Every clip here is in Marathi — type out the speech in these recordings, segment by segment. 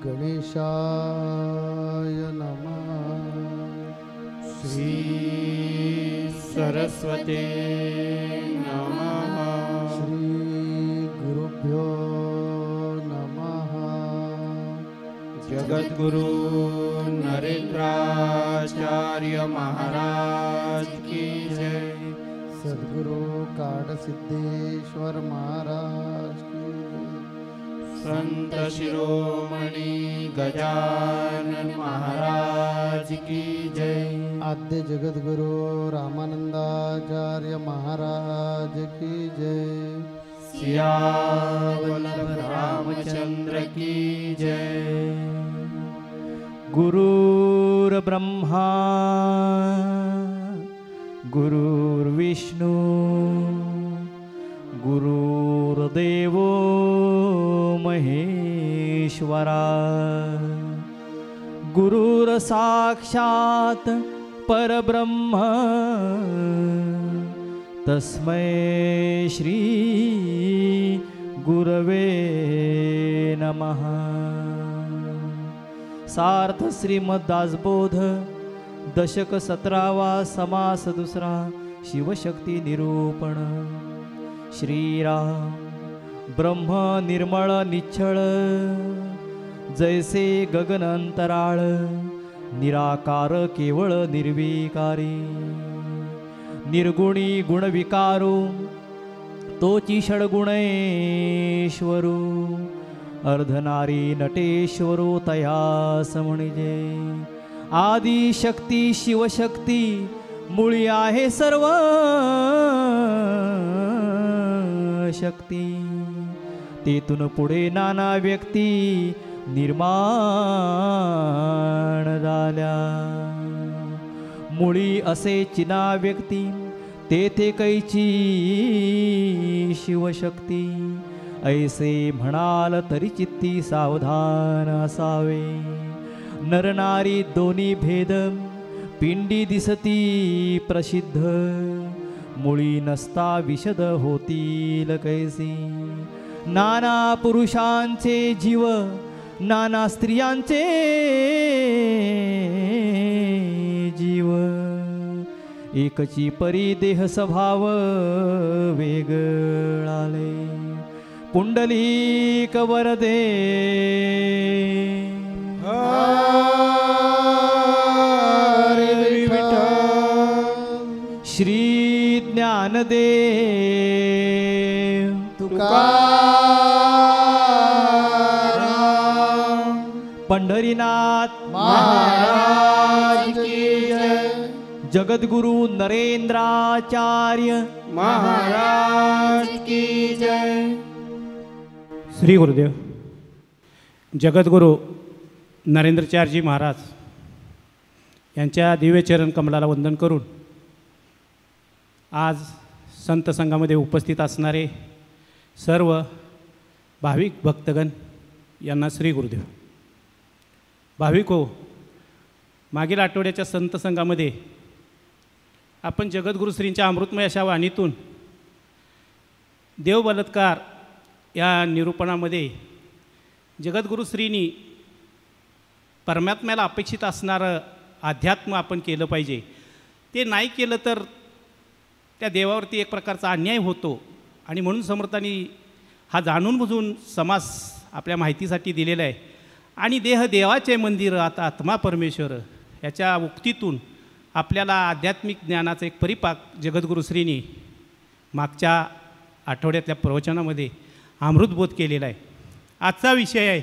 गणेशाय नमः। श्री सरस्वते नमः। श्री गुरुभ्यो नमः। जगद्गुरु नरेंद्राचार्य महाराज की जय। सद्गुरु काडसिद्धेश्वर महाराज की जय। संत शिरोमणि गजानन महाराज की जय। आद्य जगद्गुरु रामानंदाचार्य महाराज की जय। सियावर रामचंद्र की जय। गुरुर्ब्रह्मा गुरुर्विष्णु गुरुर्देवो महेश्वरा। गुरुर्साक्षात् परब्रह्म तस्मै श्री गुरवे नमः। सार्थ श्रीमद्दासबोध दशक 17वा समास दुसरा शिवशक्ती निरूपण। श्रीराम ब्रह्म निर्मळ निच्छळ जैसे गगन अंतराळ निराकार केवळ निर्विकारी। निर्गुणी गुणविकारो तोची षड्गुणेश्वरो अर्धनारी नटेश्वरो तयास म्हणजे। आदिशक्ती शिवशक्ती मुळी आहे सर्व शक्ती। तेथून पुढे नाना व्यक्ती निर्माण झाल्या। मुळी असे चिना व्यक्ती तेथे कैची शिवशक्ती। ऐसे म्हणाल तरी चित्ती सावधान असावे। नरनारी दोन्ही भेद पिंडी दिसती प्रसिद्ध। मुळी नसता विशद होतील कैसी। नाना पुरुषांचे जीव नाना स्त्रियांचे जीव। एकची परी देह स्वभाव वेगळाले। पुंडलिक वरदे हरे विठ्ठल। श्री ज्ञानदेव तुकाराम पंढरीनाथ महाराज की जय। जगद्गुरु नरेंद्राचार्य महाराज की जय। श्री गुरुदेव। जगद्गुरु नरेंद्राचार्यजी महाराज यांच्या दिव्य चरण कमलाला वंदन करून आज संत संघामध्ये उपस्थित असणारे सर्व भाविक भक्तगण यांना श्री गुरुदेव। भाविक हो, मागील आठवड्याच्या संत संघामध्ये आपण जगद्गुरु श्रींच्या अमृतमय अशा वाणीतून देव बलात्कार या निरूपणामध्ये जगद्गुरु श्रींनी परमात्म्याला अपेक्षित असणारं अध्यात्म आपण केलं पाहिजे। ते नाही केलं तर त्या देवावरती एक प्रकारचा अन्याय होतो आणि म्हणून समर्थांनी हा जाणून बुजून समास आपल्या माहितीसाठी दिलेला आहे। आणि देह देवाचे मंदिर आता आत्मा परमेश्वर याच्या उक्तीतून आपल्याला आध्यात्मिक ज्ञानाचा एक परिपाक जगद्गुरु श्रींनी मागच्या आठवड्यातल्या प्रवचनामध्ये अमृतबोध केलेला आहे। आजचा विषय आहे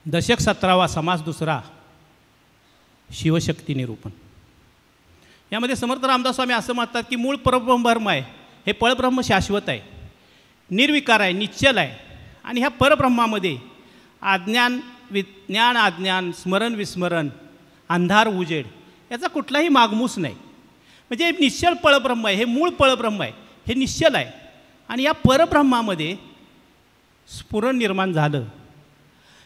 दशक 17वा समास दुसरा शिवशक्ती निरूपण। यामध्ये समर्थ रामदास स्वामी असं म्हणतात की मूळ परब्रह्म आहे, हे परब्रह्म शाश्वत आहे, निर्विकार आहे, निश्चल आहे। आणि ह्या परब्रह्मामध्ये अज्ञान विज्ञान अज्ञान स्मरण विस्मरण अंधार उजेड याचा कुठलाही मागमूस नाही। म्हणजे निश्चल परब्रह्म आहे, हे मूळ परब्रह्म आहे, हे निश्चल आहे। आणि या परब्रह्मामध्ये स्फुरण निर्माण झालं।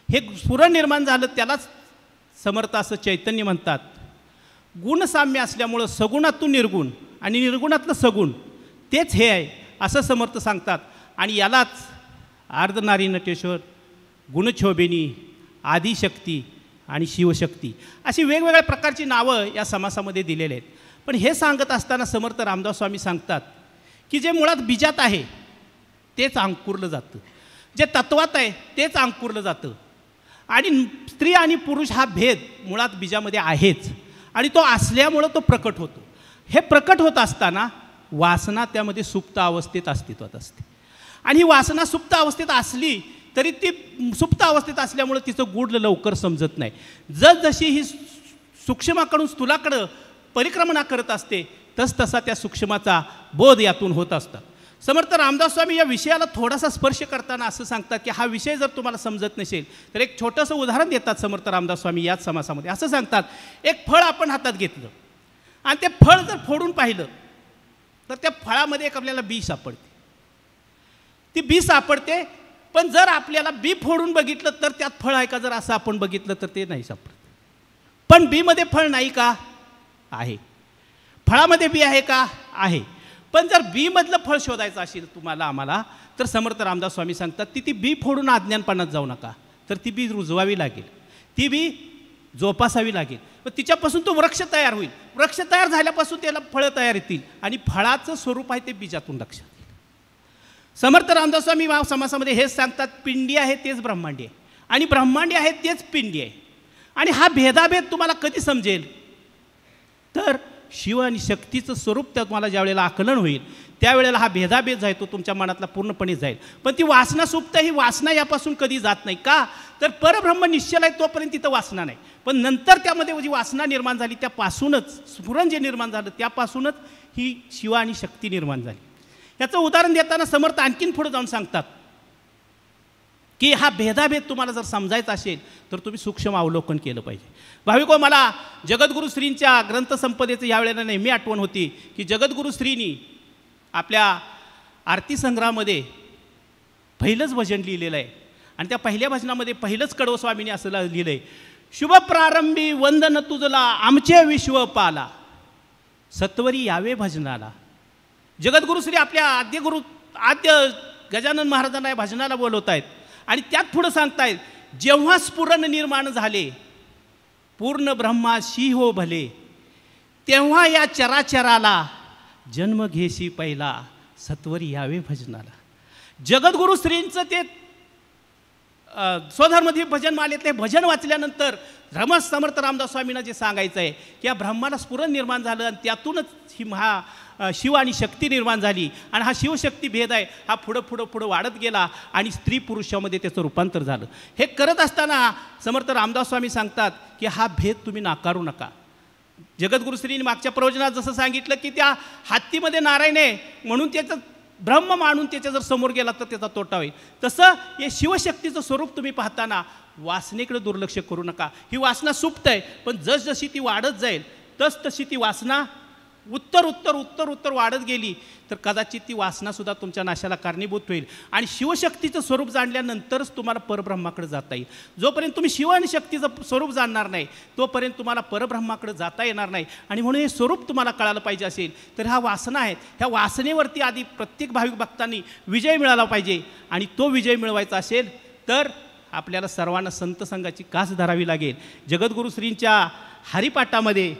हे स्फुरण निर्माण झालं त्यालाच समर्थ असं चैतन्य म्हणतात। गुणसाम्य असल्यामुळं सगुणातून निर्गुण आणि निर्गुणातलं सगुण तेच हे आहे असं समर्थ सांगतात। आणि यालाच अर्धनारी नटेश्वर, गुणछोभिनी, आदिशक्ती आणि शिवशक्ती अशी वेगवेगळ्या प्रकारची नावं या समासामध्ये दिलेले आहेत. पण हे सांगत असताना समर्थ रामदास स्वामी सांगतात की जे मुळात बीजात आहे तेच अंकुरलं जातं, जे तत्वात आहे तेच अंकुरलं जातं. आणि स्त्री आणि पुरुष हा भेद मुळात बीजामध्ये आहेच आणि तो असल्यामुळं तो प्रकट होतो. हे प्रकट होत असताना वासना त्यामध्ये सुप्त अवस्थेत अस्तित्वात असते. आणि ही वासना सुप्त अवस्थेत असली तरी ती सुप्त अवस्थेत असल्यामुळं तिचं गूढ लवकर समजत नाही. जशी ही सूक्ष्माकडून स्थूलाकडं परिक्रमणा करत असते तसा त्या सूक्ष्माचा बोध यातून होत असतात. समर्थ रामदास स्वामी या विषयाला थोडासा स्पर्श करताना असं सांगतात की हा विषय जर तुम्हाला समजत नसेल तर एक छोटंसं उदाहरण देतात समर्थ रामदास स्वामी याच समासामध्ये. असं सांगतात, एक फळ आपण हातात घेतलं आणि ते फळ जर फोडून पाहिलं तर त्या फळामध्ये एक आपल्याला बी सापडते. ती बी सापडते, पण जर आपल्याला बी फोडून बघितलं तर त्यात फळ आहे का जर असं आपण बघितलं तर ते नाही सापडत. पण बीमध्ये फळ नाही का? आहे. फळामध्ये बी आहे का? आहे. पण जर बीमधलं फळ शोधायचं असेल तुम्हाला आम्हाला तर समर्थ रामदास स्वामी सांगतात ती बी फोडून अज्ञानपणात जाऊ नका, तर ती बी रुजवावी लागेल, ती बी जोपासावी लागेल. पण तिच्यापासून तो वृक्ष तयार होईल. वृक्ष तयार झाल्यापासून त्याला फळं तयार येतील आणि फळाचं स्वरूप आहे ते बीजातून लक्षात येईल. समर्थ रामदास स्वामी समासामध्ये हेच सांगतात, पिंडी आहे तेच ब्रह्मांडी आहे आणि ब्रह्मांडी आहे तेच पिंडी आहे. आणि हा भेदाभेद तुम्हाला कधी समजेल तर शिव आणि शक्तीचं स्वरूप त्या तुम्हाला ज्या वेळेला आकलन होईल त्यावेळेला हा भेदाभेद जो आहे तो तुमच्या मनातला पूर्णपणे जाईल. पण ती वासना सुप्त, ही वासना यापासून कधी जात नाही. का तर परब्रह्म निश्चल आहे तोपर्यंत तिथं वासना नाही. पण नंतर त्यामध्ये जी वासना निर्माण झाली त्यापासूनच स्फुरण जे निर्माण झालं त्यापासूनच ही शिव आणि शक्ती निर्माण झाली. याचं उदाहरण देताना समर्थ आणखीन पुढे जाऊन सांगतात की हा भेदाभेद तुम्हाला जर समजायचा असेल तर तुम्ही सूक्ष्म अवलोकन केलं पाहिजे. भाविको, मला जगद्गुरू श्रींच्या ग्रंथसंपदेचं यावेळेला नेहमी आठवण होती की जगद्गुरू श्रींनी आपल्या आरती संग्रहामध्ये पहिलंच भजन लिहिलेलं आहे आणि त्या पहिल्या भजनामध्ये पहिलंच कडवस्वामीने असं लिहिलं आहे, शुभ प्रारंभी वंदन तुझला आमचे विश्व पाला, सत्वरी यावे भजनाला. जगद्गुरू श्री आपल्या आद्य गजानन महाराजांना या भजनाला बोलवत आहेत आणि त्यात पुढं सांगतायत, जेव्हा स्फुरण निर्माण झाले पूर्ण ब्रह्माशी हो भले, तेव्हा या चराचराला जन्म घेशी पहिला, सत्वरी यावे भजनाला. जगद्गुरू श्रींचं ते स्वधर्मधी भजन मालेतले भजन वाचल्यानंतर रमस समर्थ रामदास स्वामींना जे सांगायचं आहे की या ब्रह्माला स्फुरण निर्माण झालं आणि त्यातूनच ही शिव आणि शक्ती निर्माण झाली आणि हा शिवशक्ती भेद आहे हा पुढं वाढत गेला आणि स्त्री पुरुषामध्ये त्याचं रूपांतर झालं. हे करत असताना समर्थ रामदास स्वामी सांगतात की हा भेद तुम्ही नाकारू नका. जगद्गुरू श्रींनी मागच्या प्रवचनात जसं सांगितलं की त्या हत्तीमध्ये नारायण आहे म्हणून त्याचं ब्रह्म मानून त्याच्या जर समोर गेला तर त्याचा तोटा होईल, तसं हे शिवशक्तीचं स्वरूप तुम्ही पाहताना वासनेकडे दुर्लक्ष करू नका. ही वासना सुप्त आहे, पण जसजशी ती वाढत जाईल तशी ती वासना उत्तर वाढत गेली तर कदाचित ती वासनासुद्धा तुमच्या नाशाला कारणीभूत होईल. आणि शिवशक्तीचं स्वरूप जाणल्यानंतरच तुम्हाला परब्रह्माकडे जाता येईल. जोपर्यंत तुम्ही शिव आणि शक्तीचं स्वरूप जाणणार नाही तोपर्यंत तुम्हाला परब्रह्माकडे जाता येणार नाही. आणि म्हणून हे स्वरूप तुम्हाला कळालं पाहिजे असेल तर ह्या वासना आहेत, ह्या वासनेवरती आधी प्रत्येक भाविक भक्तांनी विजय मिळाला पाहिजे. आणि तो विजय मिळवायचा असेल तर आपल्याला सर्वांना संत संघाची कास धरावी लागेल. जगद्गुरू श्रींच्या हरिपाठामध्ये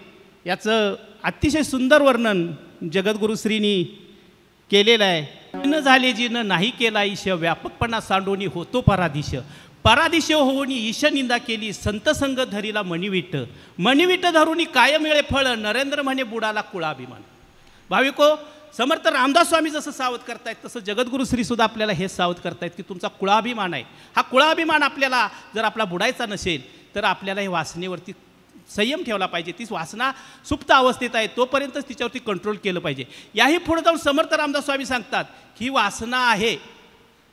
याचं अतिशय सुंदर वर्णन जगद्गुरू श्रींनी केलेलं आहे. न झाले जिनं नाही केला ईश, व्यापकपणा सांडोनी होतो पराधीश, पराधीश होऊनी ईश निंदा केली, संत संग धरीला मणिविट, मणिविट धरूनी काय मिळे फळ, नरेंद्र म्हणे बुडाला कुळाभिमान. भाविको, समर्थ रामदास स्वामी जसं सावध करतायत तसं जगद्गुरू श्रीसुद्धा आपल्याला हेच सावध करतायत की तुमचा कुळाभिमान आहे. हा कुळाभिमान आपल्याला जर आपला बुडायचा नसेल तर आपल्याला हे वासनेवरती संयम ठेवला पाहिजे. ती वासना सुप्त अवस्थेत आहे तोपर्यंतच तिच्यावरती कंट्रोल केलं पाहिजे. याही पुढे जाऊन समर्थ रामदास स्वामी सांगतात ही वासना आहे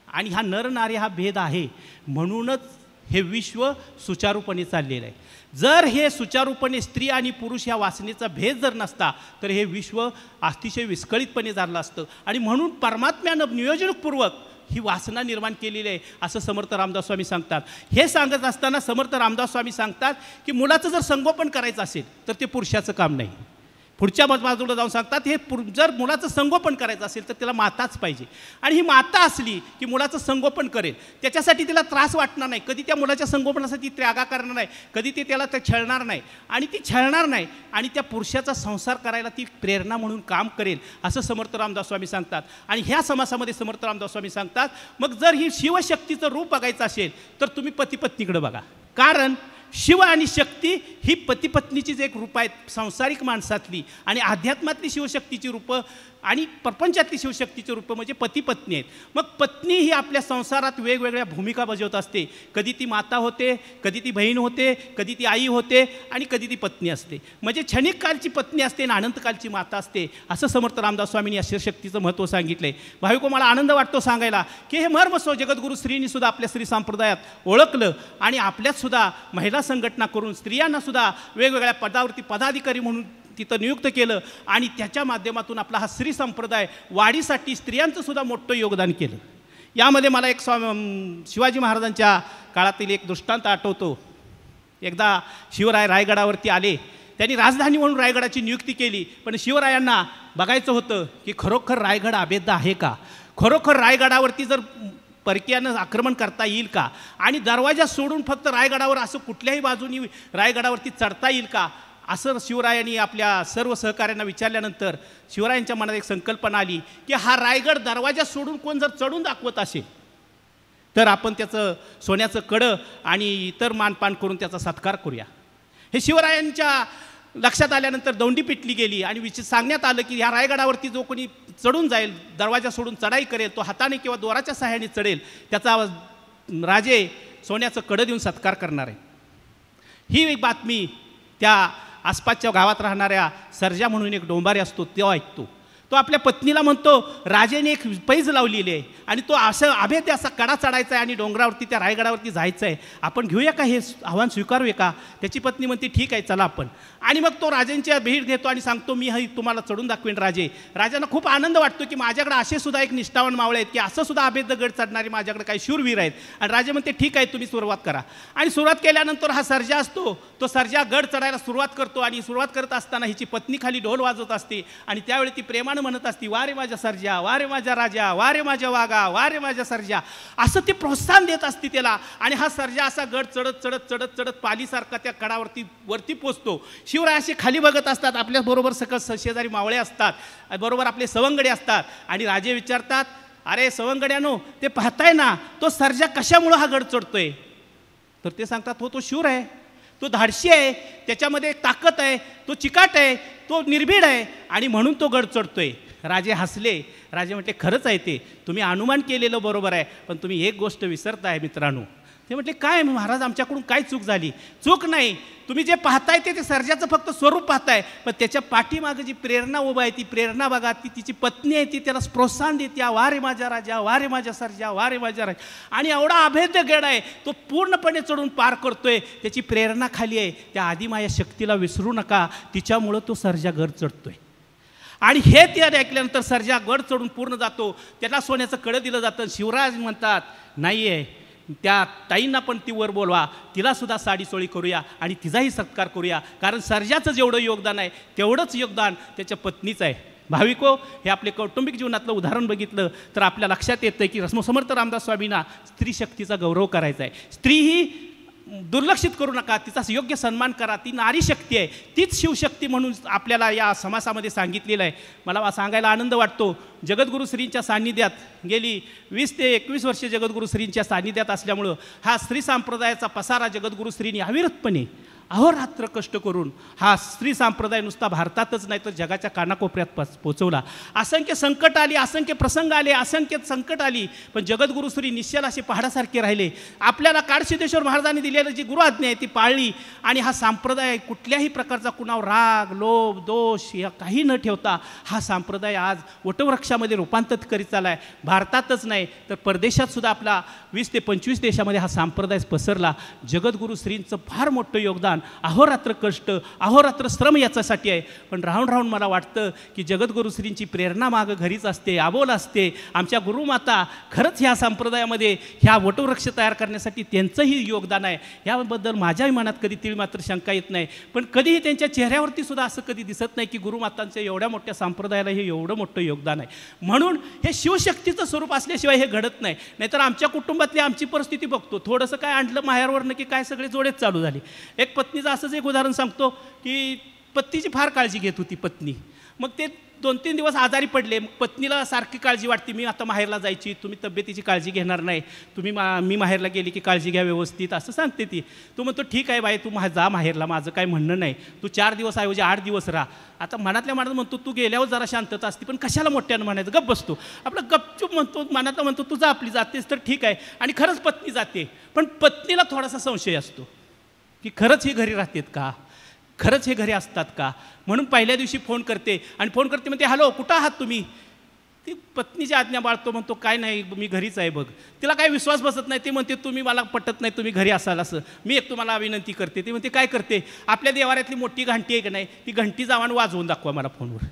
आणि हा नर नारी हा भेद आहे म्हणूनच हे विश्व सुचारूपणे चाललेलं आहे. जर हे सुचारूपणे स्त्री आणि पुरुष ह्या वासनेचा भेद जर नसता तर हे विश्व अतिशय विस्कळीतपणे झालं असतं. आणि म्हणून परमात्म्यानं नियोजनपूर्वक ही वासना निर्माण केलेली आहे असं समर्थ रामदास स्वामी सांगतात. हे सांगत असताना समर्थ रामदास स्वामी सांगतात की मुलाचं जर संगोपन करायचं असेल तर ते पुरुषाचं काम नाही, पुढच्या बाजूला जाऊन सांगतात हे जर मुलाचं संगोपन करायचं असेल तर तिला माताच पाहिजे, आणि ही माता असली की मुलाचं संगोपन करेल, त्याच्यासाठी तिला त्रास वाटणार नाही, कधी त्या मुलाच्या संगोपनासाठी त्यागा करणार नाही, कधी ते त्याला ते छळणार नाही, आणि ती छळणार नाही, आणि त्या पुरुषाचा संसार करायला ती प्रेरणा म्हणून काम करेल, असं समर्थ रामदास स्वामी सांगतात. आणि ह्या समासामध्ये समर्थ रामदास स्वामी सांगतात मग जर ही शिवशक्तीचं रूप बघायचं असेल तर तुम्ही पतीपत्नीकडे बघा, कारण शिव आणि शक्ती ही पतीपत्नीचीच एक रूप आहेत सांसारिक माणसातली, आणि अध्यात्मातली शिवशक्तीची रूपं आणि प्रपंचातली शिवशक्तीची रूपं म्हणजे पतीपत्नी आहेत. मग पत्नी ही आपल्या संसारात वेगवेगळ्या भूमिका बजावत असते, कधी ती माता होते, कधी ती बहीण होते, कधी ती आई होते, आणि कधी ती पत्नी असते. म्हणजे क्षणिक कालची पत्नी असते आणि अनंतकालची माता असते, असं समर्थ रामदास स्वामींनी या शिवशक्तीचं महत्त्व सांगितलं आहे. भाविको, मला आनंद वाटतो सांगायला की हे मर्मस्व जगद्गुरू श्रींनी सुद्धा आपल्या स्त्री संप्रदायात ओळखलं, आणि आपल्यात सुद्धा महिला संघटना करून स्त्रियांना सुद्धा वेगवेगळ्या पदावरती पदाधिकारी म्हणून तिथं नियुक्त केलं, आणि त्याच्या माध्यमातून आपला हा स्त्री संप्रदाय वाढीसाठी स्त्रियांचं सुद्धा मोठं योगदान केलं. यामध्ये मला एक शिवाजी महाराजांच्या काळातील एक दृष्टांत आठवतो. एकदा शिवराय रायगडावरती आले, त्यांनी राजधानी म्हणून रायगडाची नियुक्ती केली, पण शिवरायांना बघायचं होतं की खरोखर रायगड अभेद्य आहे का, खरोखर रायगडावरती जर परकीयानं आक्रमण करता येईल का, आणि दरवाजा सोडून फक्त रायगडावर असं कुठल्याही बाजूनी रायगडावरती चढता येईल का, असं शिवरायांनी आपल्या सर्व सहकाऱ्यांना विचारल्यानंतर शिवरायांच्या मनात एक संकल्पना आली की हा रायगड दरवाजा सोडून कोण जर चढून दाखवत असेल तर आपण त्याचं सोन्याचं कडं आणि इतर मानपान करून त्याचा सत्कार करूया. हे शिवरायांच्या लक्षात आल्यानंतर दौंडी पिटली गेली, आणि सांगण्यात आलं की ह्या रायगडावरती जो कोणी चढून जाईल, दरवाजा सोडून चढाई करेल, तो हाताने किंवा दोराच्या सहाय्याने चढेल, त्याचा राजे सोन्याचं कडं देऊन सत्कार करणार आहे. ही एक बातमी त्या आसपासच्या गावात राहणाऱ्या सर्जा म्हणून एक डोंबारी असतो तो ऐकतो. तो आपल्या पत्नीला म्हणतो राजेने एक पैज लावलेली आहे आणि तो असं अभेद्य असा कडा चढायचा आहे आणि डोंगरावरती त्या रायगडावरती जायचं आहे, आपण घेऊया का, हे आव्हान स्वीकारूया का. त्याची पत्नी म्हणते ठीक आहे चला आपण. आणि मग तो राजांच्या भेट घेतो आणि सांगतो मी हे तुम्हाला चढून दाखवेन राजे. राजांना खूप आनंद वाटतो की माझ्याकडे असे सुद्धा एक निष्ठावान मावळे आहेत की असं सुद्धा अभेद्य गड चढणारे माझ्याकडे काही शूरवीर आहेत. आणि राजे म्हणते ठीक आहे तुम्ही सुरुवात करा. आणि सुरुवात केल्यानंतर हा सर्जा असतो, तो सर्जा गड चढायला सुरुवात करतो आणि सुरुवात करत असताना हिची पत्नी खाली ढोल वाजवत असते आणि त्यावेळी ती प्रेमानं म्हणत असती वारे माझ्या सर्जा, वारे माझ्या राजा, वारे माझ्या वागा, वारे माझ्या सर्जा, असं ती प्रोत्साहन देत असते त्याला. आणि हा सर्जा असा गड चढत चढत चढत चढत पालीसारखा त्या कडावरती वरती पोचतो. शिवराय असे खाली बघत असतात, आपल्याबरोबर सकल शेजारी मावळे असतात, बरोबर आपले सवंगडे असतात. आणि राजे विचारतात अरे सवंगड्यानो ते पाहताय ना तो सर्जा कशामुळं हा गड चढतोय. तर ते सांगतात हो तो शूर आहे, तो धाडशी आहे, त्याच्यामध्ये एक ताकद आहे, तो चिकाट आहे, तो निर्भीड आहे आणि म्हणून तो गड चढतोय. राजे हसले. राजे म्हटले खरंच आहे ते तुम्ही अनुमान केलेलं बरोबर आहे, पण तुम्ही एक गोष्ट विसरताय मित्रांनो. ते म्हटले काय महाराज आमच्याकडून काय चूक झाली. चूक नाही, तुम्ही जे पाहताय ते सर्जाचं फक्त स्वरूप पाहताय, पण त्याच्या पाठीमागं जी प्रेरणा उभा आहे ती प्रेरणा बघा. ती तिची पत्नी आहे, ती त्याला प्रोत्साहन देते वारे माझ्या राजा, वारे माझ्या सर्जा, वारे माझ्या राजा. आणि एवढा अभेद्य गड आहे तो पूर्णपणे चढून पार करतोय, त्याची प्रेरणा खाली आहे. त्या आदिमाया शक्तीला विसरू नका, तिच्यामुळं तो सर्जा गड चढतोय. आणि हे ते ऐकल्यानंतर सर्जा गड चढून पूर्ण जातो, त्याला सोन्याचं कडं दिलं जातं. शिवराज म्हणतात नाही आहे, त्या ताईंना पण ती वर बोलवा, तिलासुद्धा साडीचोळी करूया आणि तिचाही सत्कार करूया, कारण सर्जाचं जेवढं योगदान आहे तेवढंच योगदान त्याच्या पत्नीचं आहे. भाविको, हे आपले कौटुंबिक जीवनातलं उदाहरण बघितलं तर आपल्या लक्षात येतं की समर्थ रामदास स्वामींना स्त्री शक्तीचा गौरव करायचा आहे. स्त्री ही दुर्लक्षित करू नका, तिचा योग्य सन्मान करा. ती नारी शक्ती आहे, तीच शिवशक्ती म्हणून आपल्याला या समासामध्ये सांगितलेलं आहे. मला सांगायला आनंद वाटतो, जगद्गुरू श्रींच्या सान्निध्यात गेली 20 ते 21 वर्षे जगद्गुरू श्रींच्या सान्निध्यात असल्यामुळं हा स्त्री संप्रदायाचा पसारा जगद्गुरू श्रींनी अविरतपणे अहोरात्र कष्ट करून हा स्त्री संप्रदाय नुसता भारतातच नाही तर जगाच्या कानाकोपऱ्यात पोचवला. असंख्य संकट आली, असंख्य प्रसंग आले, असंख्य संकट आली, पण जगद्गुरू श्री निश्चल असे पहाडासारखे राहिले. आपल्याला काडसिद्धेश्वर महाराजांनी दिलेलं जी गुरु आज्ञा आहे ती पाळली आणि हा संप्रदाय कुठल्याही प्रकारचा कुणावर राग, लोभ, दोष या काही न ठेवता हा संप्रदाय आज वटवृक्षामध्ये रूपांतरित करीत चालला आहे. भारतातच नाही तर परदेशात सुद्धा आपला 20 ते 25 देशामध्ये हा संप्रदाय पसरला. जगद्गुरू श्रींचं फार मोठं योगदान योगदान, अहोरात्र कष्ट, अहोरात्र श्रम याच्यासाठी आहे. पण राहून राहून मला वाटतं की जगद्गुरुश्रींची प्रेरणा मागं घरीच असते, आबोल असते. आमच्या गुरुमाता खरंच ह्या संप्रदायामध्ये ह्या वटवृक्ष तयार करण्यासाठी त्यांचंही योगदान आहे. याबद्दल माझ्याही मनात कधी तीळ मात्र शंका येत नाही. पण कधीही त्यांच्या चेहऱ्यावरती सुद्धा असं कधी दिसत नाही की गुरुमातांच्या एवढ्या मोठ्या संप्रदायाला हे एवढं मोठं योगदान आहे. म्हणून हे शिवशक्तीचं स्वरूप असल्याशिवाय हे घडत नाही. नाहीतर आमच्या कुटुंबातली आमची परिस्थिती बघतो, थोडंसं काय आणलं माहेरवरनं की काय सगळे जोडेच चालू झाले. एक पत्नीचं असंच एक उदाहरण सांगतो की पत्नीची फार काळजी घेत होती पत्नी. मग ते 2-3 दिवस आजारी पडले. मग पत्नीला सारखी काळजी वाटते, मी आता माहेरला जायची, तुम्ही तब्येतीची काळजी घेणार नाही, मी माहेरला गेली की काळजी घ्या व्यवस्थित, असं सांगते ती. तू म्हणतो ठीक आहे बाई, तू जा माहेरला, माझं काय म्हणणं नाही, तू 4 दिवस ऐवजी 8 दिवस राहा. आता मनातल्या मनात म्हणतो तू गेल्यावर जरा शांतता असते, पण कशाला मोठ्यानं म्हणायचं, गप्प बसतो आपलं, गपचूप म्हणतो, मनातला म्हणतो तुझा आपली जातेस तर ठीक आहे. आणि खरंच पत्नी जाते. पण पत्नीला थोडासा संशय असतो की खरंच ही घरी राहतात का, खरंच हे घरी असतात का. म्हणून पहिल्या दिवशी फोन करते आणि फोन करते म्हणते हॅलो कुठं आहात तुम्ही. ती पत्नीची आज्ञा बाळगतो, म्हणतो काय नाही मी घरीच आहे बघ. तिला काय विश्वास बसत नाही. ती म्हणते तुम्ही मला पटत नाही, तुम्ही घरी असाल असं. मी एक तुम्हाला विनंती करते. ती म्हणते काय करते. आपल्या देवाऱ्यातली मोठी घंटी आहे की नाही, ती घंटी जाऊन वाजवून दाखवा मला फोनवर.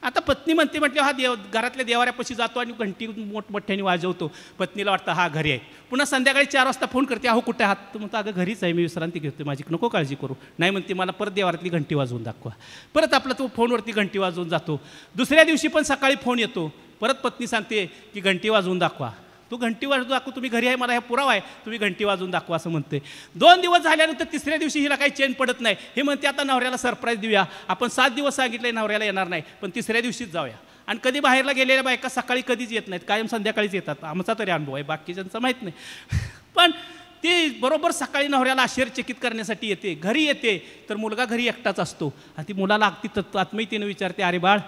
आता पत्नी म्हणते म्हटलं घरातल्या देवाऱ्यापाशी जातो आणि घंटी मोठमोठ्याने वाजवतो. पत्नीला वाटतं हा घरी आहे. पुन्हा संध्याकाळी 4 वाजता फोन करते, अहो कुठे आहात. तर म्हणतो अगं घरीच आहे, मी विश्रांती घेतो, माझी नको काळजी करू. नाही म्हणते मला परत देवाऱ्यातली घंटी वाजवून दाखवा. परत आपला तो फोनवरती घंटी वाजवून जातो. दुसऱ्या दिवशी पण सकाळी फोन येतो, परत पत्नी सांगते की घंटी वाजवून दाखवा. तू घंटी वाजवून दाखव, तुम्ही घरी आहे, मला ह्या पुरावा आहे, तुम्ही घंटी वाजवून दाखवा असं म्हणते. 2 दिवस झाल्यानंतर तिसऱ्या दिवशी हिला काही चेन पडत नाही. हे म्हणते आता नवऱ्याला सरप्राईज देऊया, आपण 7 दिवस सांगितले नवऱ्याला येणार नाही, पण तिसऱ्या दिवशीच जाऊया. आणि कधी बाहेरला गेलेल्या बायका सकाळी कधीच येत नाहीत, कायम संध्याकाळीच येतात. आमचा तरी अनुभव आहे, बाकीच्यांचा माहीत नाही. पण ती बरोबर सकाळी नवऱ्याला आश्चर्यचकित करण्यासाठी येते. घरी येते तर मुलगा घरी एकटाच असतो आणि ती मुलाला अगदी आत्मीयतेने विचारते, अरे बाळ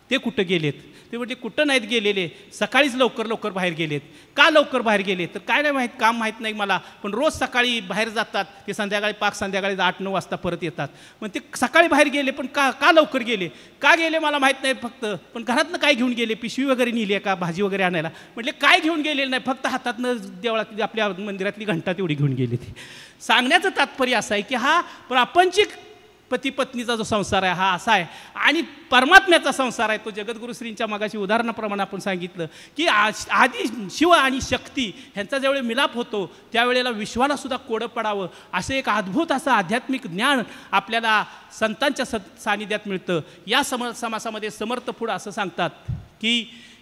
ते कुठं गेलेत. ते म्हणजे कुठं नाहीत गेलेले, सकाळीच लवकर बाहेर गेलेत. का लवकर बाहेर गेले तर काय नाही माहीत, काम माहीत नाही मला, पण रोज सकाळी बाहेर जातात ते संध्याकाळी संध्याकाळी 8-9 वाजता परत येतात. मग ते सकाळी बाहेर गेले पण का लवकर गेले, का गेले मला माहीत नाही फक्त. पण घरातनं काय घेऊन गेले, पिशवी वगैरे नेली आहे का भाजी वगैरे आणायला. म्हटले काय घेऊन गेलेलं नाही, फक्त हातातनं देवळात आपल्या मंदिरातली घंटा तेवढी घेऊन गेली. ती सांगण्याचं तात्पर्य असं आहे की हा प्रापंचिक पती पत्नीचा जो संसार आहे हा असा आहे आणि परमात्म्याचा संसार आहे तो जगद्गुरुश्रींच्या मगाशी उदाहरणाप्रमाणे आपण सांगितलं की आधी शिव आणि शक्ती ह्यांचा ज्यावेळी मिलाप होतो त्यावेळेला विश्वाला सुद्धा कोडं पडावं असं एक अद्भुत असं आध्यात्मिक ज्ञान आपल्याला संतांच्या सानिध्यात मिळतं. या समासामध्ये समर्थ पुढं असं सांगतात की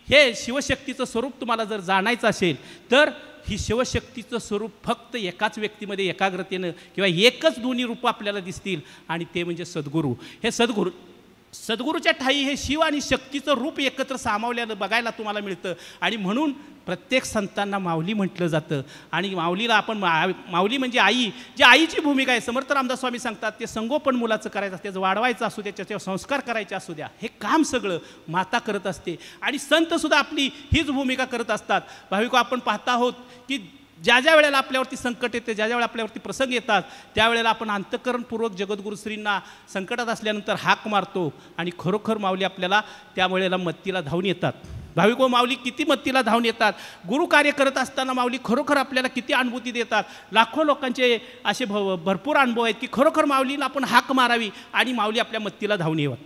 हे शिवशक्तीचं स्वरूप तुम्हाला जर जाणायचं असेल तर ही शिवशक्तीचं स्वरूप फक्त एकाच व्यक्तीमध्ये एकाग्रतेनं किंवा एकच दोन्ही रूपं आपल्याला दिसतील आणि ते म्हणजे सद्गुरू. हे सद्गुरूच्या ठाई हे शिव आणि शक्तीचं रूप एकत्र सामावल्यानं बघायला तुम्हाला मिळतं आणि म्हणून प्रत्येक संतांना माऊली म्हटलं जातं. आणि माऊलीला आपण माऊली म्हणजे आई, जी आईची भूमिका आहे. समर्थ रामदास स्वामी सांगतात ते संगोपन मुलाचं करायचं असतं, त्याचं वाढवायचं असू द्या, त्याच्यावर संस्कार करायचे असू द्या, हे काम सगळं माता करत असते आणि संतसुद्धा आपली हीच भूमिका करत असतात. भाविको आपण पाहता आहोत की ज्या वेळेला आपल्यावरती संकट येते, ज्या वेळेला आपल्यावरती प्रसंग येतात त्यावेळेला आपण अंतःकरणपूर्वक जगद्गुरुश्रींना संकटात असल्यानंतर हाक मारतो आणि खरोखर माऊली आपल्याला त्यावेळेला मत्तीला धावून येतात. भाविको माऊली किती मत्तीला धावून येतात. गुरुकार्य करत असताना माऊली खरोखर आपल्याला किती अनुभूती देतात. लाखो लोकांचे असे भरपूर अनुभव आहेत की खरोखर माऊलीला आपण हाक मारावी आणि माऊली आपल्या मत्तीला धावून येतात.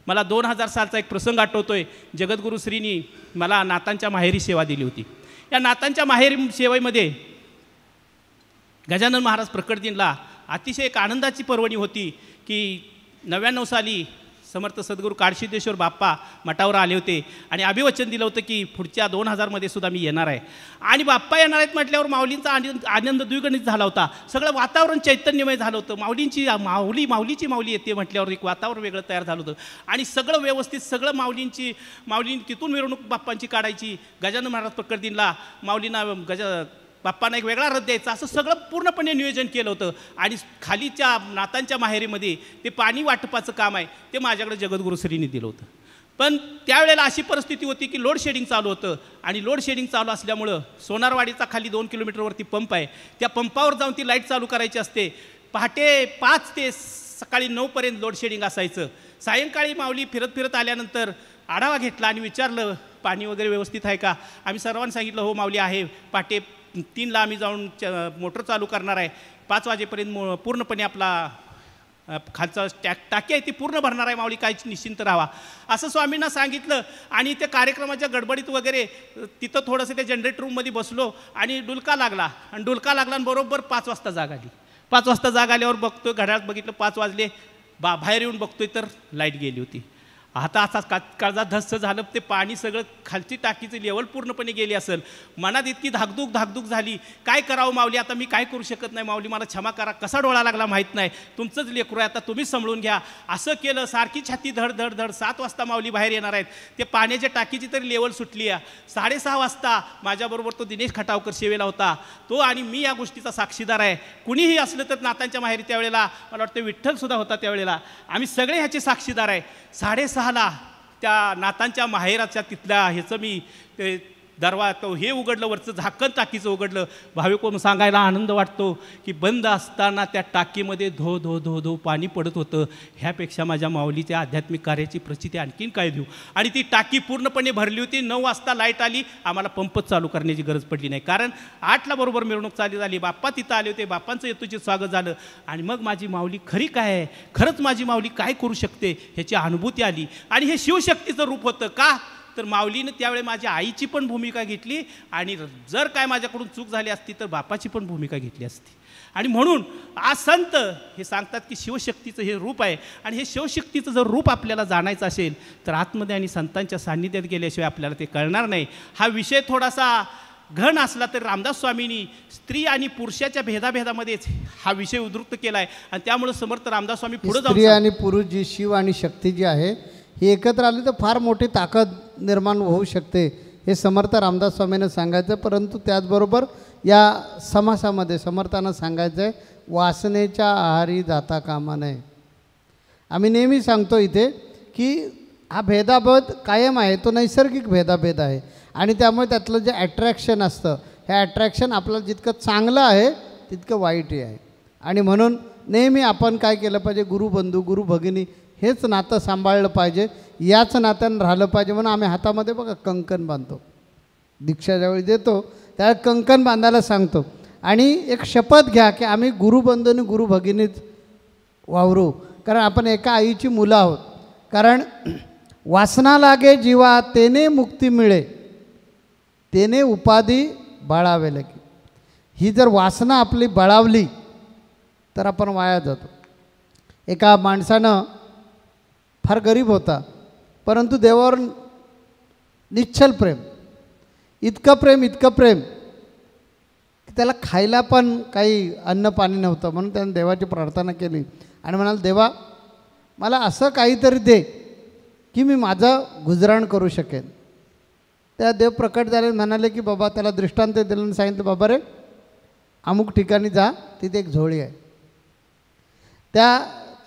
मला 2000 सालचा एक प्रसंग आठवतोय. जगद्गुरुश्रींनी मला नातांच्या माहेरी सेवा दिली होती. या नातांच्या माहेरी सेवेमध्ये गजानन महाराज प्रकट दिनला अतिशय एक आनंदाची पर्वणी होती की 99 साली समर्थ सद्गुरू काडसिद्धेश्वर बाप्पा मठावर आले होते आणि अभिवचन दिलं होतं की पुढच्या 2000 सुद्धा मी येणार आहे. आणि बाप्पा येणार आहेत म्हटल्यावर माऊलींचा आनंद द्विगुणित झाला होता. सगळं वातावरण चैतन्यमय झालं होतं. माऊलीची माऊली येते म्हटल्यावर एक वातावरण वेगळं तयार झालं होतं आणि सगळं व्यवस्थित सगळं माऊलींनी तिथून मिरवणूक बाप्पांची काढायची. गजानन महाराज प्रकट दिनला माऊलींना बाप्पांना एक वेगळा रथ द्यायचा असं सगळं पूर्णपणे नियोजन केलं होतं. आणि खालीच्या नातांच्या माहेरीमध्ये ते पाणी वाटपाचं काम आहे ते माझ्याकडे जगद्गुरुश्रींनी दिलं होतं. पण त्यावेळेला अशी परिस्थिती होती की लोड शेडिंग चालू होतं आणि लोड शेडिंग चालू असल्यामुळं सोनारवाडीचा खाली 2 किलोमीटरवरती पंप आहे. त्या पंपावर जाऊन ती लाईट चालू करायची असते. पहाटे 5 ते सकाळी 9 लोड शेडिंग असायचं. सायंकाळी माऊली फिरत आल्यानंतर आढावा घेतला आणि विचारलं पाणी वगैरे व्यवस्थित आहे का. आम्ही सर्वांनी सांगितलं हो माऊली आहे. पहाटे 3ला आम्ही जाऊन मोटर चालू करणार आहे, 5 वाजेपर्यंत पूर्णपणे आपला खालचा टाकी आहे ती पूर्ण भरणार आहे माऊली, काहीच निश्चिंत राहावा असं स्वामींना सांगितलं. आणि त्या कार्यक्रमाच्या गडबडीत वगैरे तिथं थोडंसं त्या जनरेटर रूममध्ये बसलो आणि डुलका लागला आणि बरोबर 5 वाजता जाग आली. 5 वाजता जाग आल्यावर बघतोय, घड्याळात बघितलं 5 वाजले, बाहेर येऊन बघतोय तर लाईट गेली होती. आता असा काळजा धस्स झालं, ते पाणी सगळं खालची टाकीची लेवल पूर्णपणे गेली असेल. मनात इतकी धाकधूक झाली, काय करावं माऊली, आता मी काय करू शकत नाही माऊली, मला क्षमा करा, कसा डोळा लागला माहीत नाही, तुमचंच लेकरू आहे, आता तुम्हीच सांभाळून घ्या. असं केलं, सारखी छाती धड. 7 वाजता माऊली बाहेर येणार आहेत, ते पाण्याच्या टाकीची तरी लेवल सुटली आहे. 6:30 वाजता माझ्याबरोबर तो दिनेश खटावकर सेवेला होता, तो आणि मी या गोष्टीचा साक्षीदार आहे. कुणीही असलं तर नातांच्या माहेरी त्यावेळेला मला वाटतं विठ्ठलसुद्धा होता, त्यावेळेला आम्ही सगळे ह्याचे साक्षीदार आहे. 6:30ला त्या नातांच्या माहेराच्या तिथल्या ह्याचं मी ते तो हे उघडलं, वरचं झाकण टाकीचं उघडलं. भाविकों सांगायला आनंद वाटतो की बंद असताना त्या टाकीमध्ये धो पाणी पडत होतं. ह्यापेक्षा माझ्या माऊलीच्या आध्यात्मिक कार्याची प्रचिती आणखीन काय देऊ. आणि ती टाकी पूर्णपणे भरली होती. 9 वाजता लाईट आली, आम्हाला पंपच चालू करण्याची गरज पडली नाही, कारण 8ला बरोबर मिरवणूक चालू झाली. बाप्पा तिथं आले होते, बाप्पांचं येतोचे स्वागत झालं. आणि मग माझी माऊली खरी काय आहे, खरंच माझी माऊली काय करू शकते ह्याची अनुभूती आली. आणि हे शिवशक्तीचं रूप होतं. का तर माऊलीनं त्यावेळी माझ्या आईची पण भूमिका घेतली, आणि जर काय माझ्याकडून चूक झाली असती तर बापाची पण भूमिका घेतली असती. आणि म्हणून आज संत हे सांगतात की शिवशक्तीचं हे रूप आहे. आणि हे शिवशक्तीचं जर रूप आपल्याला जाणायचं असेल तर आतमध्ये आणि संतांच्या सान्निध्यात गेल्याशिवाय आपल्याला ते कळणार नाही. हा विषय थोडासा घन असला तरी रामदास स्वामींनी स्त्री आणि पुरुषाच्या भेदाभेदामध्येच हा विषय उद्धृत केला आहे. आणि त्यामुळे समर्थ रामदास स्वामी पुढे जाऊन स्त्री आणि पुरुष जी शिव आणि शक्ती जी आहे ही एकत्र आली तर फार मोठी ताकद निर्माण होऊ शकते, हे समर्थ रामदास स्वामींना सांगायचं. परंतु त्याचबरोबर या समासामध्ये समर्थांना सांगायचं आहे, वासनेच्या आहारी जाता कामा नये. आम्ही नेहमी सांगतो इथे की हा भेदाभेद कायम आहे, तो नैसर्गिक भेदाभेद आहे. आणि त्यामुळे त्यातलं जे अट्रॅक्शन असतं, हे अट्रॅक्शन आपल्याला जितकं चांगलं आहे तितकं वाईटही आहे. आणि म्हणून नेहमी आपण काय केलं पाहिजे, गुरुबंधू गुरु भगिनी हेच नातं सांभाळलं पाहिजे, याच नात्यानं राहिलं पाहिजे. म्हणून आम्ही हातामध्ये बघा कंकण बांधतो, दीक्षा ज्यावेळी देतो त्यावेळी कंकण बांधायला सांगतो. आणि एक शपथ घ्या की आम्ही गुरुबंधू आणि गुरु भगिनीच वावरू, कारण आपण एका आईची मुलं आहोत. कारण वासना लागे जीवा तेने मुक्ती मिळे, तेने उपाधी बाळावे लगे. ही जर वासना आपली बळावली तर आपण वाया जातो. एका माणसानं फार गरीब होता, परंतु देवावर निश्चल प्रेम, इतकं प्रेम की त्याला खायला पण काही अन्न पाणी नव्हतं. म्हणून त्याने देवाची प्रार्थना केली आणि म्हणाल, देवा मला असं काहीतरी दे की मी माझं गुजराण करू शकेन. त्या देव प्रकट झाले, म्हणाले की बाबा, त्याला दृष्टांत दिलं आणि सांगितलं, बाबा रे अमुक ठिकाणी जा, तिथे एक झोळी आहे,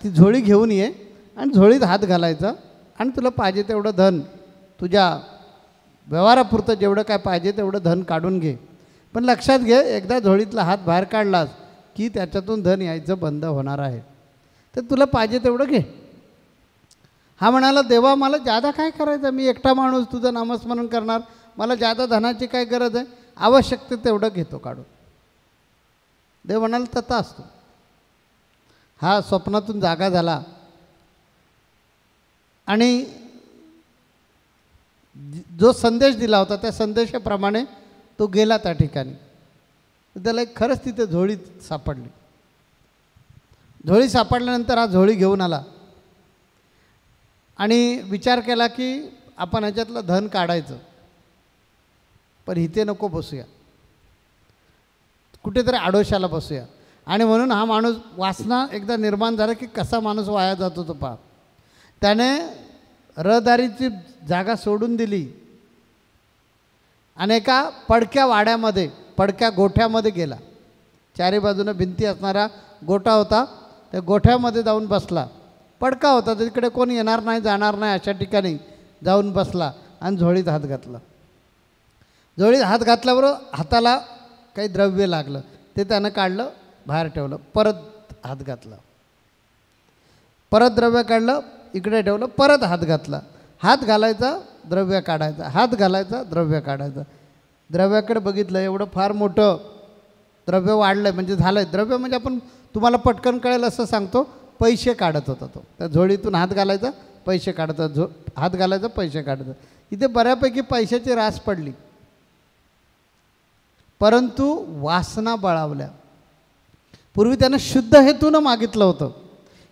ती झोळी घेऊन ये आणि झोळीत हात घालायचा आणि तुला पाहिजे तेवढं धन, तुझ्या व्यवहारापुरतं जेवढं काय पाहिजे तेवढं धन काढून घे. पण लक्षात घे, एकदा झोळीतला हात बाहेर काढलास की त्याच्यातून धन यायचं बंद होणार आहे, तर तुला पाहिजे तेवढं घे. हा म्हणाला, देवा मला जादा काय करायचं, मी एकटा माणूस तुझं नामस्मरण करणार, मला जादा धनाची काय गरज आहे, आवश्यक तेवढं घेतो काढून. देव म्हणाला, तथा असतो. हा स्वप्नातून जागा झाला आणि जो संदेश दिला होता त्या संदेशाप्रमाणे तो गेला त्या ठिकाणी. त्याला एक खरंच तिथे झोळी सापडली. झोळी सापडल्यानंतर हा झोळी घेऊन आला आणि विचार केला की आपण ह्याच्यातलं धन काढायचं, पण इथे नको बसूया, कुठेतरी आडोशाला बसूया. आणि म्हणून हा माणूस, वासना एकदा निर्माण झाला की कसा माणूस वाया जातो तो पहा. त्याने रहदारीची जागा सोडून दिली आणि एका पडक्या वाड्यामध्ये, पडक्या गोठ्यामध्ये गेला. चारी बाजूने भिंती असणारा गोठा होता, त्या गोठ्यामध्ये जाऊन बसला. पडका होता, तिकडे कोणी येणार नाही जाणार नाही अशा ठिकाणी जाऊन बसला आणि झोळीत हात घातला. झोळीत हात घातल्याबरोबर हाताला काही द्रव्य लागलं, ते त्यानं काढलं, बाहेर ठेवलं, परत हात घातला, परत द्रव्य काढलं, इकडे ठेवलं, परत हात घातला. हात घालायचा, द्रव्य काढायचा, हात घालायचा, द्रव्य काढायचा. द्रव्याकडे बघितलं, एवढं फार मोठं द्रव्य वाढलं आहे, म्हणजे झालं आहे. द्रव्य म्हणजे आपण तुम्हाला पटकन कळेल असं सांगतो, पैसे काढत होता तो. त्या झोळीतून हात घालायचा, पैसे काढतात, हात घालायचा, पैसे काढतात. इथे बऱ्यापैकी पैशाची रास पडली, परंतु वासना बळावल्या. पूर्वी त्यानं शुद्ध हेतूनं मागितलं होतं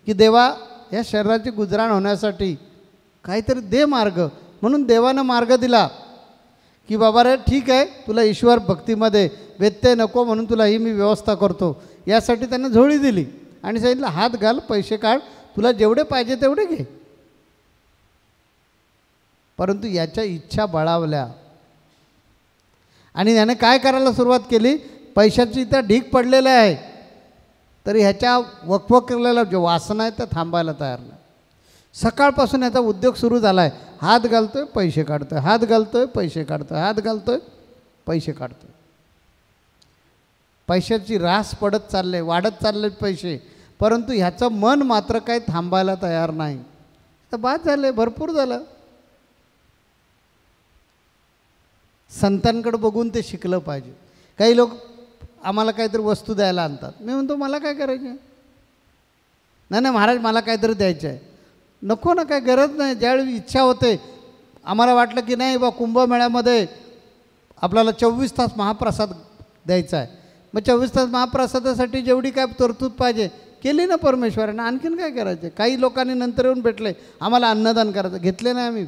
की देवा, या शरीराची गुजराण होण्यासाठी काहीतरी दे मार्ग. म्हणून देवानं मार्ग दिला की बाबा रे ठीक आहे, तुला ईश्वर भक्तीमध्ये व्यत्यय नको म्हणून तुला ही मी व्यवस्था करतो. यासाठी त्यानं झोळी दिली आणि सांगितलं हात घाल, पैसे काढ, तुला जेवढे पाहिजे तेवढे घे. परंतु याच्या इच्छा बळावल्या आणि याने काय करायला सुरुवात केली, पैशाची इथं ढीग पडलेलं आहे तरी ह्याच्या वकवक केलेल्या जो वासना आहे त्या थांबायला तयार नाही. सकाळपासून याचा उद्योग सुरू झाला आहे, हात घालतोय, पैसे काढतोय, हात घालतोय, पैसे काढतोय, हात घालतोय, पैसे काढतोय. पैशाची रास पडत चालले, वाढत चालले पैसे, परंतु ह्याचं मन मात्र काही थांबायला तयार नाही. तर बाद झाले, भरपूर झालं. संतांकडे बघून ते शिकलं पाहिजे. काही लोक आम्हाला काहीतरी वस्तू द्यायला आणतात, मी म्हणतो मला काय करायचं आहे, नाही नाही महाराज मला काहीतरी द्यायचं आहे. नको ना, काय गरज नाही. ज्यावेळी इच्छा होते, आम्हाला वाटलं की नाही बा कुंभमेळ्यामध्ये आपल्याला 24 तास महाप्रसाद द्यायचा आहे, मग 24 तास महाप्रसादासाठी जेवढी काय तरतूद पाहिजे केली ना परमेश्वरानं, आणखीन काय करायचं. काही लोकांनी नंतर येऊन भेटले, आम्हाला अन्नदान करायचं, घेतले नाही आम्ही,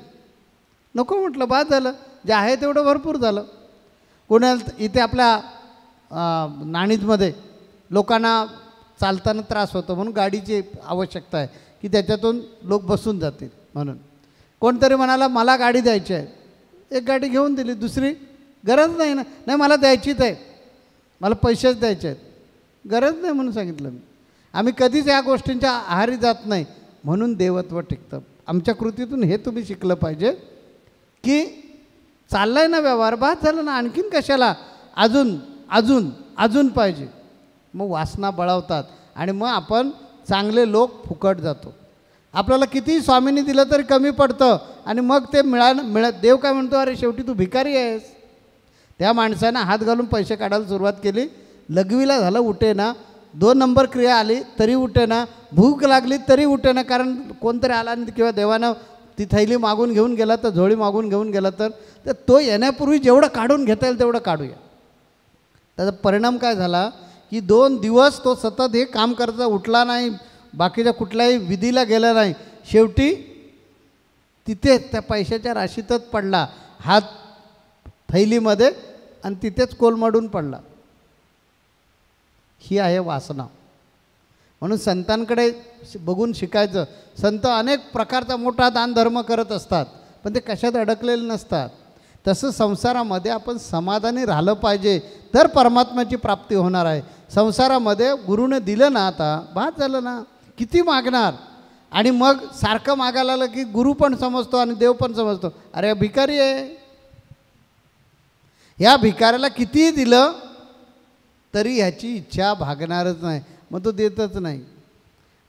नको म्हटलं, बाद झालं, जे आहे तेवढं भरपूर झालं. कोणाला इथे आपल्या नाणीजमध्ये लोकांना चालताना त्रास होतो म्हणून गाडीची आवश्यकता आहे की त्याच्यातून लोक बसून जातील. म्हणून कोणतरी म्हणाला मला गाडी द्यायची आहे, एक गाडी घेऊन दिली, दुसरी गरज नाही ना, नाही मला द्यायचीच आहे, मला पैसेच द्यायचे आहेत, गरज नाही म्हणून सांगितलं मी. आम्ही कधीच या गोष्टींच्या आहारी जात नाही, म्हणून देवत्व टिकतं. आमच्या कृतीतून हे तुम्ही शिकलं पाहिजे की चाललाय ना व्यवहार, बाद झालं ना, आणखीन कशाला, अजून अजून अजून पाहिजे. मग वासना बळावतात आणि मग आपण चांगले लोक फुकट जातो. आपल्याला कितीही स्वामींनी दिलं तरी कमी पडतं आणि मग ते मिळत देव काय म्हणतो, अरे शेवटी तू भिकारी आहेस. त्या माणसानं हात घालून पैसे काढायला सुरुवात केली, लघवीला झालं उठे ना, 2 नंबर क्रिया आली तरी उठे ना, भूक लागली तरी उठे ना, कारण कोणतरी आला नाही किंवा देवानं ती थैली मागून घेऊन गेला तर, झोळी मागून घेऊन गेला तर तो येण्यापूर्वी जेवढं काढून घेता येईल तेवढं काढूया. त्याचा परिणाम काय झाला की 2 दिवस तो सतत हे काम करता, उठला नाही, बाकीच्या कुठल्याही विधीला गेला नाही, शेवटी तिथेच त्या पैशाच्या राशीतच पडला, हात थैलीमध्ये, आणि तिथेच कोलमडून पडला. ही आहे वासना. म्हणून संतांकडे बघून शिकायचं. संत अनेक प्रकारचा मोठा दानधर्म करत असतात, पण ते कशात अडकलेले नसतात. तसं संसारामध्ये आपण समाधानी राहिलं पाहिजे, तर परमात्म्याची प्राप्ती होणार आहे. संसारामध्ये गुरुने दिलं ना, आता बाद झालं ना, किती मागणार. आणि मग सारखं मागायला आलं की गुरु पण समजतो आणि देव पण समजतो, अरे भिकारी आहे. या भिकाऱ्याला कितीही दिलं तरी ह्याची इच्छा भागणारच नाही, मग तो देतच नाही.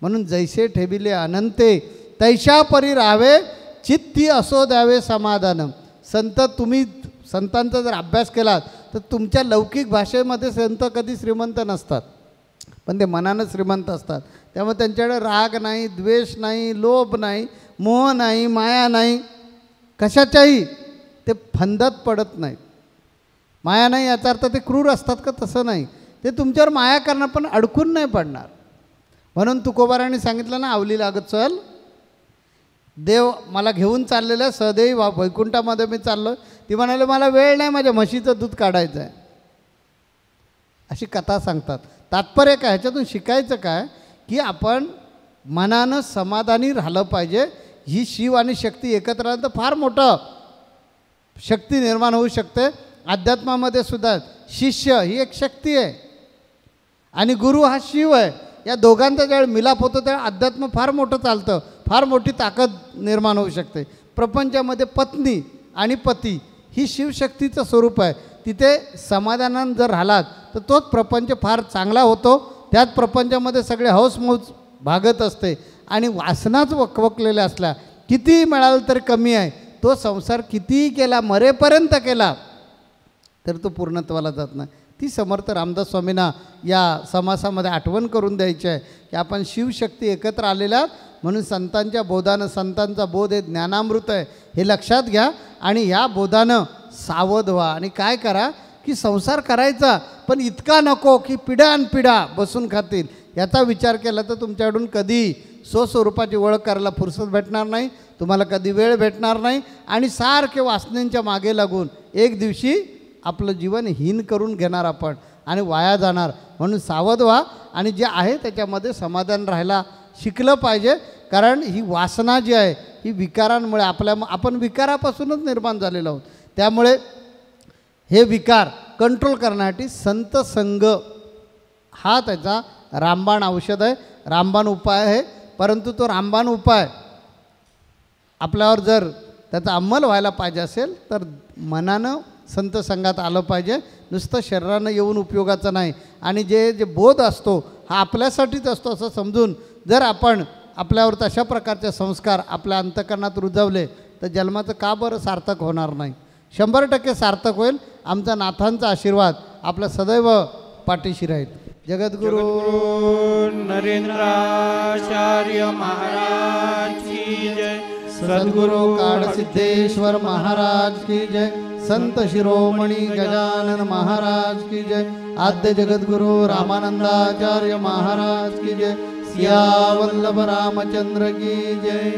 म्हणून जैसे ठेविले अनंते तैशा परी राहावे, चित्ती असो द्यावे समाधान. संत, तुम्ही संतांचा जर अभ्यास केलात तर तुमच्या लौकिक भाषेमध्ये संत कधी श्रीमंत नसतात, पण ते मनानं श्रीमंत असतात. त्यामुळे त्यांच्याकडे राग नाही, द्वेष नाही, लोभ नाही, मोह नाही, माया नाही, कशाच्याही ते फंदात पडत नाहीत. माया नाही याचा अर्थ ते क्रूर असतात का, तसं नाही. ते तुमच्यावर माया करणार पण अडकून नाही पडणार. म्हणून तुकोबारांनी सांगितलं ना, आवली लागत चल, देव मला घेऊन चाललेलं सहदेवी वैकुंठामध्ये मी चाललो. ती म्हणाले मला वेळ नाही, माझ्या म्हशीचं दूध काढायचं आहे, अशी कथा सांगतात. तात्पर्य काय, ह्याच्यातून शिकायचं काय की आपण मनानं समाधानी राहिलं पाहिजे. ही शिव आणि शक्ती एकत्र आलं तर फार मोठं शक्ती निर्माण होऊ शकते. अध्यात्मामध्ये सुद्धा शिष्य ही एक शक्ती आहे आणि गुरु हा शिव आहे. या दोघांचा ज्यावेळी मिलाप होतो त्यावेळी अध्यात्म फार मोठं चालतं, फार मोठी ताकद निर्माण होऊ शकते. प्रपंचामध्ये पत्नी आणि पती ही शिवशक्तीचं स्वरूप आहे. तिथे समाधानानं जर राहिलात तर तोच प्रपंच फार चांगला होतो. त्याच प्रपंचामध्ये सगळे हौसमौज भागत असते आणि वासनाच वकवकलेल्या असल्या कितीही मिळालं तरी कमी आहे. तो संसार कितीही केला, मरेपर्यंत केला तर तो पूर्णत्वाला जात नाही. ती समर्थ रामदास स्वामींना या समासामध्ये आठवण करून द्यायची आहे की आपण शिवशक्ती एकत्र आलेल्या म्हणून संतांच्या बोधानं, संतांचा बोध हे ज्ञानामृत आहे हे लक्षात घ्या आणि ह्या बोधानं सावध व्हा आणि काय करा की संसार करायचा पण इतका नको की पिढ्यानपिढ्या बसून खातील. याचा विचार केला तर तुमच्याकडून कधी स्वस्वरूपाची ओळख करायला फुरसत भेटणार नाही, तुम्हाला कधी वेळ भेटणार नाही आणि सारखे वासनेंच्या मागे लागून एक दिवशी आपलं जीवन हीन करून घेणार आपण आणि वाया जाणार. म्हणून सावध व्हा आणि जे आहे त्याच्यामध्ये समाधान राहायला शिकलं पाहिजे. कारण ही वासना जी आहे ही विकारांमुळे आपण विकारापासूनच निर्माण झालेलो आहोत. त्यामुळे हे विकार कंट्रोल करण्यासाठी संत संग हा त्याचा रामबाण औषध आहे, रामबाण उपाय आहे. परंतु तो रामबाण उपाय आपल्यावर जर त्याचा अंमल व्हायला पाहिजे असेल तर मनानं संत संघात आलं पाहिजे, नुसतं शरीरानं येऊन उपयोगाचं नाही. आणि जे बोध असतो हा आपल्यासाठीच असतो असं समजून जर आपण आपल्यावर तशा प्रकारचे संस्कार आपल्या अंतःकरणात रुजवले तर जन्माचं का बरं सार्थक होणार नाही? 100% सार्थक होईल. आमचा नाथांचा आशीर्वाद आपला सदैव पाठीशी राहील. जगद्गुरु नरेंद्राचार्य महाराज की जय. सद्गुरु काळसिद्धेश्वर महाराज की जय. संत शिरोमणी गजानन महाराज की जय. आद्य जगद्गुरु रामानंदाचार्य महाराज की जय. सिया वल्लभ रामचंद्र की जय.